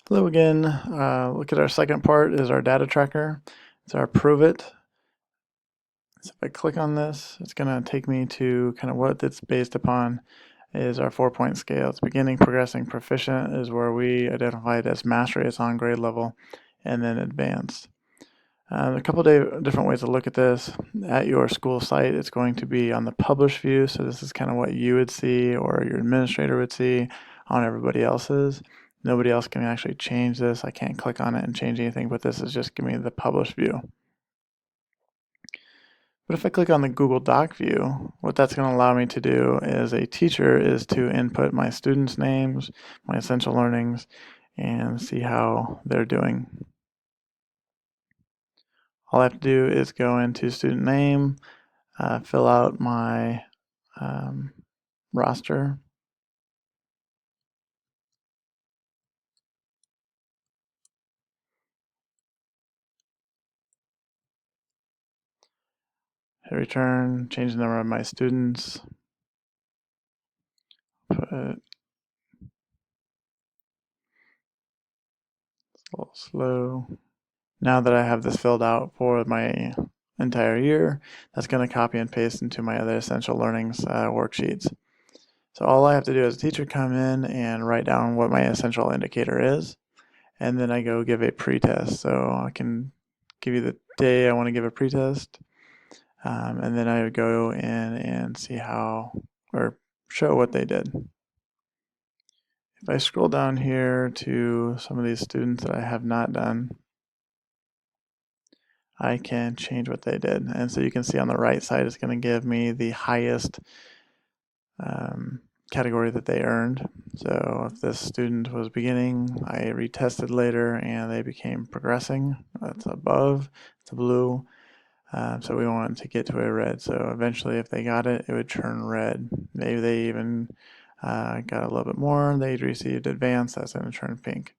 Hello again. Look at our second part is our data tracker. It's our prove it. So if I click on this, it's going to take me to kind of what it's based upon is our 4-point scale. It's beginning, progressing, proficient is where we identify it as mastery, it's on grade level, and then advanced. A couple of different ways to look at this. At your school site, it's going to be on the publish view. So this is kind of what you would see or your administrator would see on everybody else's. Nobody else can actually change this. I can't click on it and change anything, but this is just giving me the publish view. But if I click on the Google Doc view, what that's going to allow me to do as a teacher is to input my students' names, my essential learnings, and see how they're doing. All I have to do is go into student name, fill out my roster. Hit return, change the number of my students. Put it's a little slow. Now that I have this filled out for my entire year, that's going to copy and paste into my other essential learnings worksheets. So all I have to do as a teacher come in and write down what my essential indicator is, and then I go give a pretest. So I can give you the day I want to give a pretest, and then I would go in and see how, or show what they did. If I scroll down here to some of these students that I have not done, I can change what they did. And so you can see on the right side, it's going to give me the highest category that they earned. So if this student was beginning, I retested later and they became progressing. That's above, it's a blue. So we want to get to a red. So eventually if they got it, it would turn red. Maybe they even got a little bit more. They received advanced, that's going to turn pink.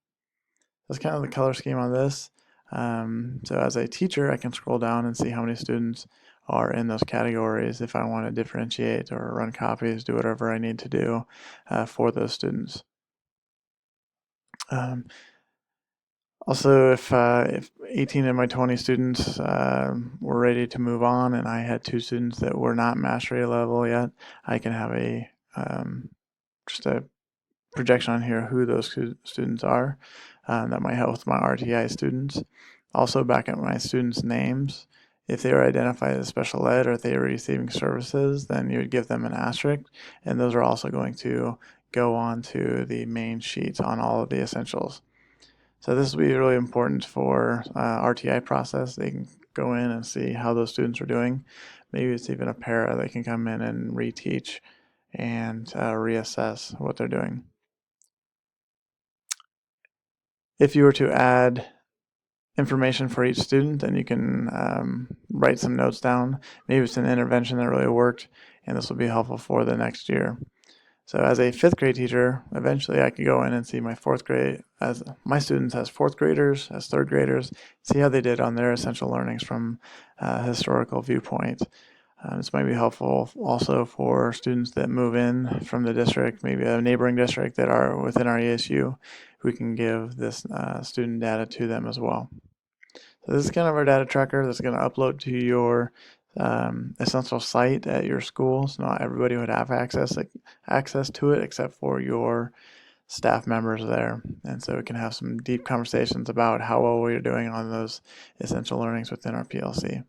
That's kind of the color scheme on this. So as a teacher, I can scroll down and see how many students are in those categories if I want to differentiate or run copies, do whatever I need to do for those students. Also, if 18 of my 20 students were ready to move on and I had 2 students that were not mastery level yet, I can have a just a projection on here who those students are. That might help with my RTI students. Also back at my students' names, if they were identified as special ed or if they were receiving services, then you would give them an asterisk, and those are also going to go on to the main sheets on all of the essentials. So this will be really important for RTI process. They can go in and see how those students are doing. Maybe it's even a para that can come in and reteach and reassess what they're doing. If you were to add information for each student, then you can write some notes down. Maybe it's an intervention that really worked, and this will be helpful for the next year. So as a 5th grade teacher, eventually I could go in and see my 4th grade, as my students as 4th graders, as 3rd graders, see how they did on their essential learnings from a historical viewpoint. This might be helpful also for students that move in from the district, maybe a neighboring district that are within our ESU. We can give this student data to them as well. So this is kind of our data tracker that's going to upload to your essential site at your school. So not everybody would have access to it except for your staff members there. And so we can have some deep conversations about how well we're doing on those essential learnings within our PLC.